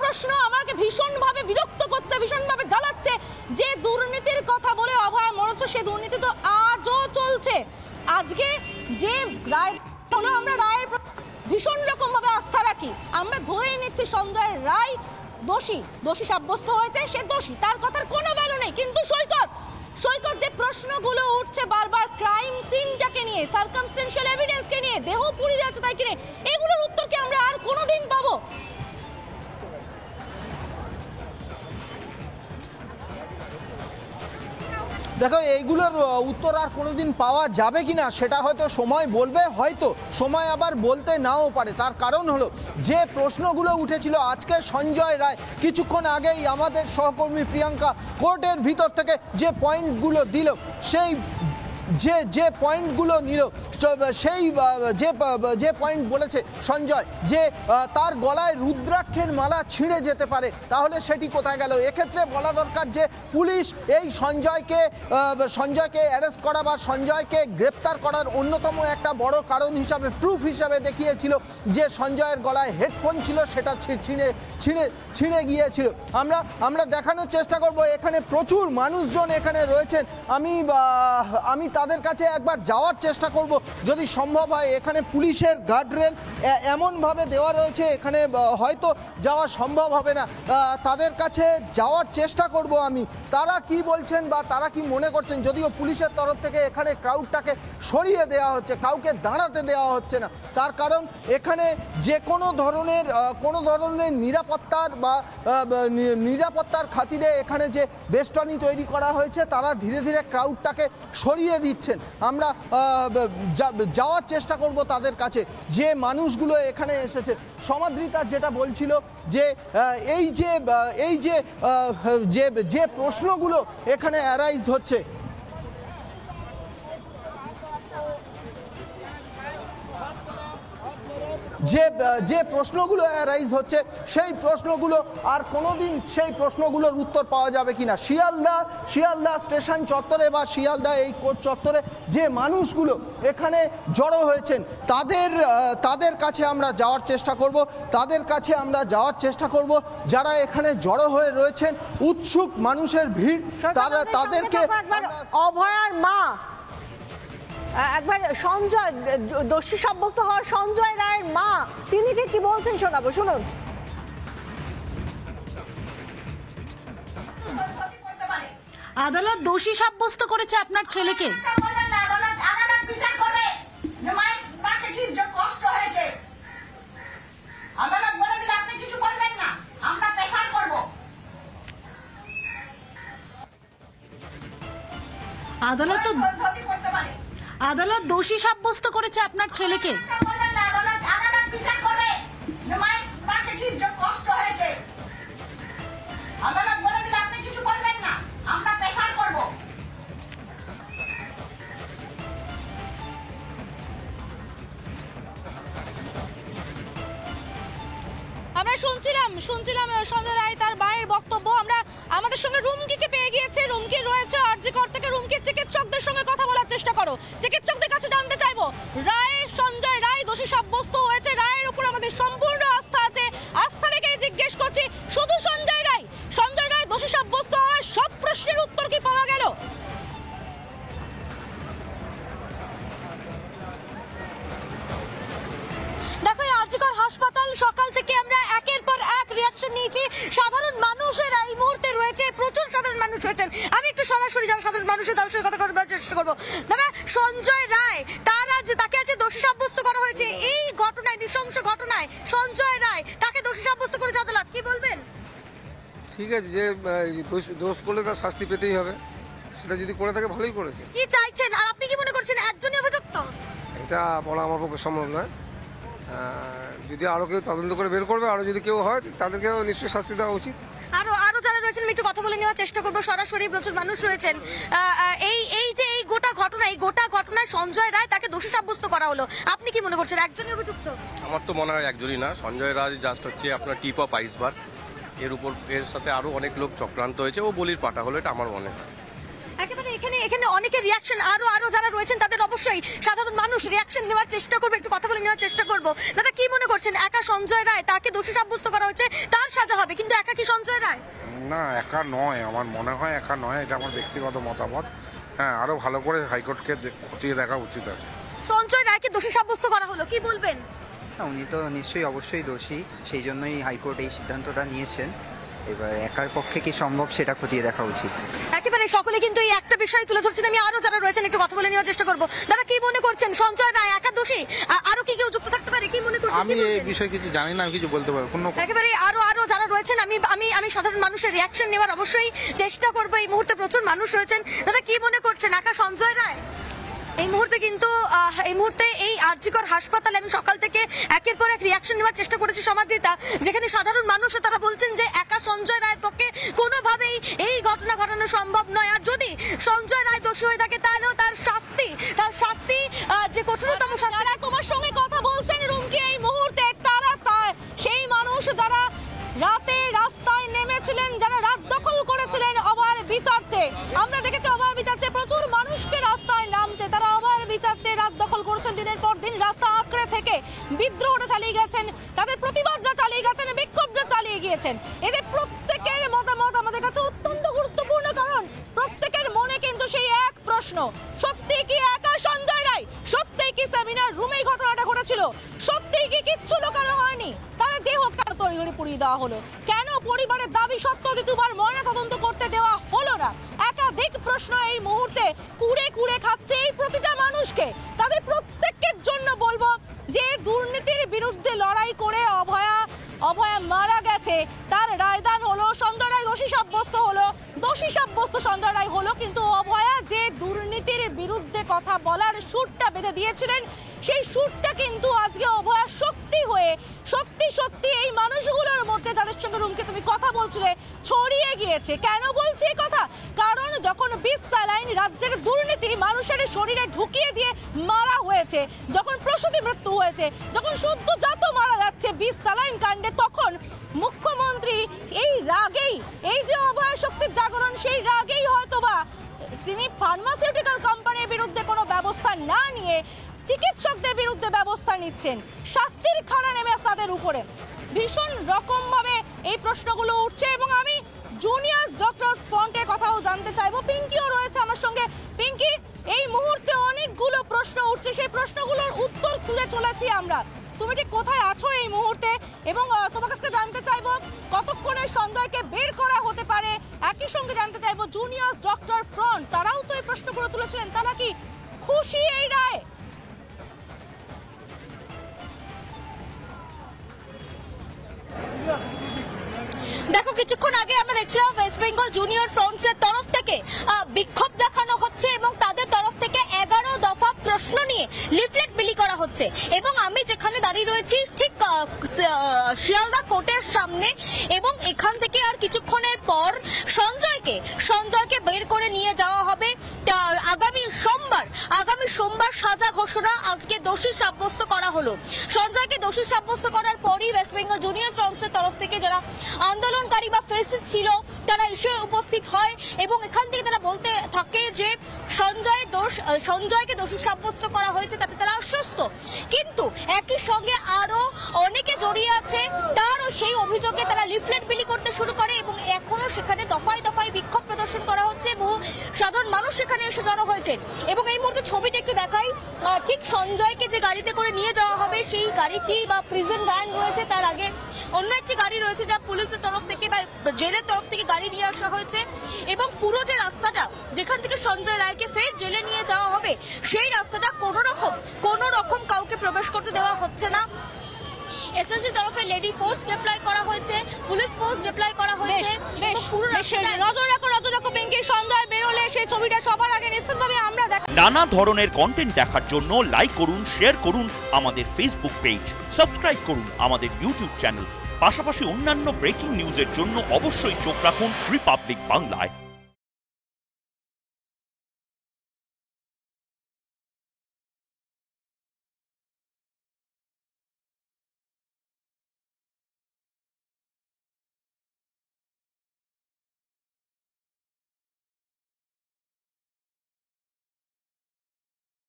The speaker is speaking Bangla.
প্রশ্ন আমাকে ভীষণভাবে বিরক্ত করছে, ভীষণভাবে জ্বালাচ্ছে। যে দুর্নীতির কথা বলে অভয় মরছে, সে দুর্নীতি তো আজও চলছে। আজকে যে রায় হলো, আমরা রায়ের ভীষণ রকম ভাবে আস্থা রাখি। আমরা ধরেই নিচ্ছি সঞ্জয় রায় দোষী সাব্যস্ত হয়েছে, সে দোষী, তার কথার কোনো ভ্যালু নেই। কিন্তু সৈকত যে প্রশ্নগুলো উঠছে বারবার ক্রাইম সিনটাকে নিয়ে, সার্কামস্টেন্সিয়াল এভিডেন্সকে নিয়ে, দেহ পুড়ে যাচ্ছে তাই কিনে, এগুলোর উত্তর কি আমরা আর কোনোদিন পাবো? দেখো, এইগুলোর উত্তর আর কোনোদিন পাওয়া যাবে কিনা সেটা হয়তো সময় বলবে, হয়তো সময় আবার বলতে নাও পারে। তার কারণ হলো যে প্রশ্নগুলো উঠেছিল আজকে সঞ্জয় রায় কিছুক্ষণ আগেই আমাদের সহকর্মী প্রিয়াঙ্কা কোর্টের ভিতর থেকে যে পয়েন্টগুলো দিল, সেই যে পয়েন্টগুলো নিল, সেই যে পয়েন্ট বলেছে সঞ্জয় যে তার গলায় রুদ্রাক্ষের মালা ছিঁড়ে যেতে পারে, তাহলে সেটি কোথায় গেল? এক্ষেত্রে বলা দরকার যে পুলিশ এই সঞ্জয়কে অ্যারেস্ট করা বা সঞ্জয়কে গ্রেপ্তার করার অন্যতম একটা বড় কারণ হিসাবে, প্রুফ হিসাবে দেখিয়েছিল যে সঞ্জয়ের গলায় হেডফোন ছিল, সেটা ছিঁড়ে গিয়েছিল। আমরা দেখানোর চেষ্টা করব, এখানে প্রচুর মানুষজন এখানে রয়েছেন। আমি তাদের কাছে একবার যাওয়ার চেষ্টা করব যদি সম্ভব হয়। এখানে পুলিশের গার্ডরেল এমনভাবে দেওয়া রয়েছে, এখানে হয়তো যাওয়া সম্ভব হবে না। তাদের কাছে যাওয়ার চেষ্টা করব আমি, তারা কি বলছেন বা তারা কি মনে করছেন। যদিও পুলিশের তরফ থেকে এখানে ক্রাউডটাকে সরিয়ে দেওয়া হচ্ছে, কাউকে দাঁড়াতে দেওয়া হচ্ছে না। তার কারণ এখানে যে কোনো ধরনের নিরাপত্তার খাতিরে এখানে যে বেষ্টনী তৈরি করা হয়েছে, তারা ধীরে ধীরে ক্রাউডটাকে সরিয়ে দিচ্ছেন। আমরা যাওয়ার চেষ্টা করব তাদের কাছে, যে মানুষগুলো এখানে এসেছে। সমাদৃতা যেটা বলছিল যে যে প্রশ্নগুলো এখানে অ্যারাইজ হচ্ছে, যে প্রশ্নগুলো অ্যারাইজ হচ্ছে, সেই প্রশ্নগুলো আর কোনোদিন সেই প্রশ্নগুলোর উত্তর পাওয়া যাবে কিনা। শিয়ালদা স্টেশন চত্বরে বা শিয়ালদা এই কোর্ট চত্বরে যে মানুষগুলো এখানে জড়ো হয়েছেন, তাদের কাছে আমরা যাওয়ার চেষ্টা করব, যারা এখানে জড়ো হয়ে রয়েছেন, উৎসুক মানুষের ভিড়, তাদেরকে। অভয়ার মা একবার সঞ্জয় দোষী সাব্যস্ত হওয়ার সঞ্জয় রায়ের মা, তিনি ঠিক কি বলছেন শোনাবো, শুনুন। আদালত দোষী সাব্যস্ত করেছে আপনার ছেলেকে। আদালত দোষী সাব্যস্ত করেছে আপনার ছেলেকে। আমরা শুনছিলাম সঞ্জয় রায় তার মায়ের বক্তব্য। আমাদের সঙ্গে রুমকিকে পেয়ে গিয়েছে, রুমকি রয়েছে আরজিকর থেকে। রুমকি, চিকিৎসকদের সঙ্গে কথা বলার চেষ্টা করো, চিকিৎসকদের কাছে জানতে চাইবো সঞ্জয় রায় দোষী সাব্যস্ত হয়েছে, রায়ের উপর আমাদের সম্পূর্ণ আস্থা আছে। আস্থা রেখে জিজ্ঞেস করছি, শুধু সঞ্জয় রায় দোষী সাব্যস্ত হওয়ার সব প্রশ্নের উত্তর কি পাওয়া গেল? দেখো, আরজিকর হাসপাতাল, সকাল থেকে আমরা একের পর এক রিয়াকশন নিয়েছি। সাধারণ মানুষেরা এই মুহূর্তে রয়েছে, প্রচুর সাধারণ মানুষ রয়েছেন। আমি একটু সরাসরি যারা সাধারণ মানুষের দর্শকের কথা বলার চেষ্টা করবো। দাদা, সঞ্জয় রায় তাকে আজ দোষী সাব্যস্ত করা হয়েছে এই ঘটনায়, নৃশংস ঘটনায়। সঞ্জয় রায় তাকে দোষী সাব্যস্ত করেছে আদালত, কি বলবেন? ঠিক আছে, যে দোষ করলে তার শাস্তি পেতেই হবে, সেটা যদি করে থাকে ভালোই করেছে। কি চাইছেন, আর আপনি কি মনে করছেন একজনই অভিযুক্ত? এটা বলা আমার পক্ষে সম্ভব নয়। যদি আরো কেউ তদন্ত করে বের করবে, আরো যদি কেউ হয় তাদেরকেও নিশ্চয়ই শাস্তি দেওয়া উচিত। আরো যারা রয়েছেন আমি একটু কথা বলে নেওয়ার চেষ্টা করবো। সরাসরি প্রচুর মানুষ রয়েছেন। এই গোটা ঘটনায় সঞ্জয় রায় তাকে দোষী সাব্যস্ত করা হলো, আপনি কি মনে করছেন একজনই অভিযুক্ত? আমার তো মনে হয় একজনই না। সঞ্জয় রায় জাস্ট হচ্ছে আপনার টিপ অফ আইসবার্গ। এর সাথে আরো অনেক লোক চক্রান্ত হয়েছে, ও বলির পাটা হলো, এটা আমার মনে হয়। একেবারে এখানে অনেকের রিয়াকশন আরো যারা রয়েছেন তাদের অবশ্যই সাধারণ মানুষ রিয়াকশন নেওয়ার চেষ্টা করবে, একটু কথা বলে নেওয়ার চেষ্টা করবো। দাদা কি মনে করছেন, একা সঞ্জয় রায়, তাকে দোষী সাব্যস্ত করা হয়েছে, তার সাজা হবে, কিন্তু একা কি সঞ্জয় রায়? না, একা নয়, আমার মনে হয় একা নয়, এটা আমার ব্যক্তিগত মতামত। হ্যাঁ, আরো ভালো করে হাইকোর্টকে খতিয়ে দেখা উচিত আছে। সঞ্জয় রায়কে দোষী সাব্যস্ত করা হলো, কি বলবেন? উনি তো নিশ্চয়ই অবশ্যই দোষী, সেই জন্যই হাইকোর্ট এই সিদ্ধান্তটা নিয়েছেন। এবার একার পক্ষে কি সম্ভব সেটা খতিয়ে দেখা উচিত। একেবারে সকলে কিন্তু এই একটা বিষয় তুলে ধরছেন, আমি আরো যারা রয়েছেন একটু কথা বলে নেওয়ার চেষ্টা করবো। দাদা কি মনে করছেন, সঞ্জয় রায় একা দোষী, আরো কি কেউ যুক্ত থাকতে পারে, কি মনে করছেন? আমি এই বিষয়ে কিছু জানি না, আমি কিছু বলতে পারবো না। একেবারে আরো যারা রয়েছেন আমি সাধারণ মানুষের রিয়াকশন নেওয়ার অবশ্যই চেষ্টা করবো। এই মুহূর্তে প্রচুর মানুষ রয়েছেন। দাদা কি মনে করছেন, একা সঞ্জয় রায়? এই মুহূর্তে এই আরজিকর হাসপাতালে আমি সকাল থেকে একের পর এক রিয়াকশন নেওয়ার চেষ্টা করেছি সমাদৃতা, যেখানে সাধারণ মানুষ তারা বলছেন যে একা সঞ্জয় রায়ের পক্ষে কোনোভাবেই এই ঘটনা ঘটানো সম্ভব নয়, আর যদি সঞ্জয় রায় দোষী হয়ে থাকে তাহলেও তার শাস্তি যে কঠোরতম শাস্তি। তোমার সঙ্গে কথা বলছেন রুমকি এই মুহূর্তে, তারা সেই মানুষ যারা রাতে রাস্তায় নেমেছিলেন, যারা রাত দখল করেছিলেন অভার বিচার চেয়ে। আমরা দেখেছি অভার বিচার চেয়ে প্রচুর মানুষকে রাস্তায় নামতে, তারা অভার বিচার চেয়ে রাত দখল করেছেন, দিনের পর দিন রাস্তা আঁকড়ে থেকে বিদ্রোহটা চালিয়ে গেছেন, তাদের প্রতিবাদটা চালিয়ে গেছেন, বিক্ষোভটা চালিয়ে গিয়েছেন। এদের প্রত্যেকের মতামত আমাদের কাছে অত্যন্ত গুরুত্বপূর্ণ, কারণ প্রত্যেকের মনে কিন্তু সেই এক প্রশ্ন, সত্যি কি একা সঞ্জয় রায়, সত্যি কি সেমিনার রুমেই ঘটনাটা ঘটেছিল, সত্যি কি কিচ্ছু লুকানো হয়নি, তাদের দেহ কেন তড়িঘড়ি পুড়িয়ে দেওয়া হলো, কেন পরিবারের দাবি সত্ত্বেও দ্বিতীয়বার ময়না তদন্ত করতে দেওয়া হলো না? একাধিক প্রশ্ন এই মুহূর্তে কুড়ে খাচ্ছে এই প্রতিটা মানুষকে। তাদের প্রত্যেকের জন্য বলবো যে দুর্নীতির বিরুদ্ধে লড়াই করে অভয়া মারা গেছে, তার রায়দান হলো, সঞ্জয় রায় দোষী সাব্যস্ত সঞ্জয় রায় হলো, কিন্তু অভয়া যে দুর্নীতির বিরুদ্ধে কথা বলার সুরটা বেঁধে দিয়েছিলেন, সেই সুরটা কিন্তু আজকে অভয়া শক্তি হয়ে সত্যি এই মানুষগুলোর মধ্যে যাদের সঙ্গে রুমকে তুমি কথা বলছিলে ছড়িয়ে গিয়েছে। কেন বলছি এই কথা? কারণ যখন 20 স্যালাইন রাজ্যের দুর্নীতি মানুষের শরীরে ঢুকিয়ে দিয়ে মারা হয়েছে, যখন প্রসূতি মৃত্যু হয়েছে, যখন সদ্যজাত মারা যাচ্ছে 20 স্যালাইন কাণ্ডে, তখন মুখ্যমন্ত্রী এই রাগেই, এই যে অভয়া শক্তির জাগরণ, সেই রাগেই হয়তোবা তিনি ফার্মাসিউটিক্যাল কোম্পানির বিরুদ্ধে কোনো ব্যবস্থা না নিয়ে চিকিৎসকদের বিরুদ্ধে ব্যবস্থা নিচ্ছেন, শাস্তির খাড়া নেমে তাদের উপরে। ভীষণ রকম ভাবে এই প্রশ্নগুলো উঠছে এবং আমি জুনিয়র ডক্টর ফ্রন্টের কথাও জানতে চাইবো। পিঙ্কিও রয়েছে আমার সঙ্গে। পিঙ্কি, এই মুহূর্তে অনেকগুলো প্রশ্ন উঠছে, সেই প্রশ্নগুলোর উত্তর খুঁজে চলেছি আমরা। তুমি ঠিক কোথায় আছো এই মুহূর্তে, এবং তোমার কাছে জানতে চাইবো কতক্ষণে সঞ্জয়কে বের করা হতে পারে। একই সঙ্গে জানতে চাইবো জুনিয়র ডক্টর ফ্রন্ট, তারাও তো এই প্রশ্নগুলো তুলেছিলেন, তারা কি খুশি এই রায়? দেখো, কিছুক্ষণ আগে আমরা দেখছিলাম ওয়েস্ট বেঙ্গল জুনিয়র ফ্রন্টসের তরফ থেকে বিক্ষোভ দেখানো হচ্ছে এবং তাদের তরফ থেকে 11 দফা প্রশ্ন নিয়ে লিফলেট বিলি করা হচ্ছে। এবং আমি যেখানে দাঁড়িয়ে রয়েছি ঠিক শিয়ালদা কোর্টের সামনে, এবং এখান থেকে আর কিছুক্ষণের পর সঞ্জয়কে বের করে নিয়ে যাওয়া হবে। আগামী সোমবার সাজা ঘোষণা, আজকে দোষী সাব্যস্ত করা হলো। সঞ্জয়কে দোষী সাব্যস্ত করার পরই ওয়েস্ট বেঙ্গল জুনিয়র ফ্রন্টসের তরফ থেকে যারা আন্দোলনকারী বা ফেসিস ছিল তারা এসে উপস্থিত হয় এবং এখান থেকে তারা বলতে থাকে যে সঞ্জয়কে দোষী সাব্যস্ত করা হয়েছে, তাতে তারা আশ্বস্ত। কিন্তু একই সঙ্গে আরো অনেকে জড়িয়ে আছে, তারও সেই অভিযোগে তারা লিফলেট বিলি করতে শুরু করে এবং এখনো সেখানে দফায় দফায় বিক্ষোভ প্রদর্শন করা হচ্ছে। বহু সাধারণ মানুষ সেখানে এসে জড়ো হয়েছে এবং এই মুহূর্তে ছবিটা একটু দেখাই। ঠিক সঞ্জয়কে যে গাড়িতে করে নিয়ে যাওয়া হবে সেই গাড়িটি বা প্রিজন ভ্যান রয়েছে, তার আগে অন্য একটি গাড়ি রয়েছে যা পুলিশের তরফ থেকে বা জেলের তরফ থেকে গাড়ি নিয়ে আসা হয়েছে। এবং পুরো যে রাস্তাটা যেখান থেকে সঞ্জয় রায়কে ফের জেলে নিয়ে যাওয়া হবে, সেই রাস্তাটা কোনো রকম কাউকে প্রবেশ করতে দেওয়া হচ্ছে না। এসএসসি তরফে লেডি ফোর্স ডিপ্লয় করা হয়েছে, পুলিশ ফোর্স ডিপ্লয় করা হয়েছে। নজর রাখো পিঙ্কি, সঞ্জয় বেরোলে সেই ছবিটা সবার আগে নিশ্চিতভাবে আমরা দেখাবো। নানা ধরনের কন্টেন্ট দেখার জন্য লাইক করুন, শেয়ার করুন আমাদের ফেসবুক পেজ, সাবস্ক্রাইব করুন আমাদের ইউটিউব চ্যানেল। পাশাপাশি অন্যান্য ব্রেকিং নিউজের জন্য অবশ্যই চোখ রাখুন রিপাবলিক বাংলায়।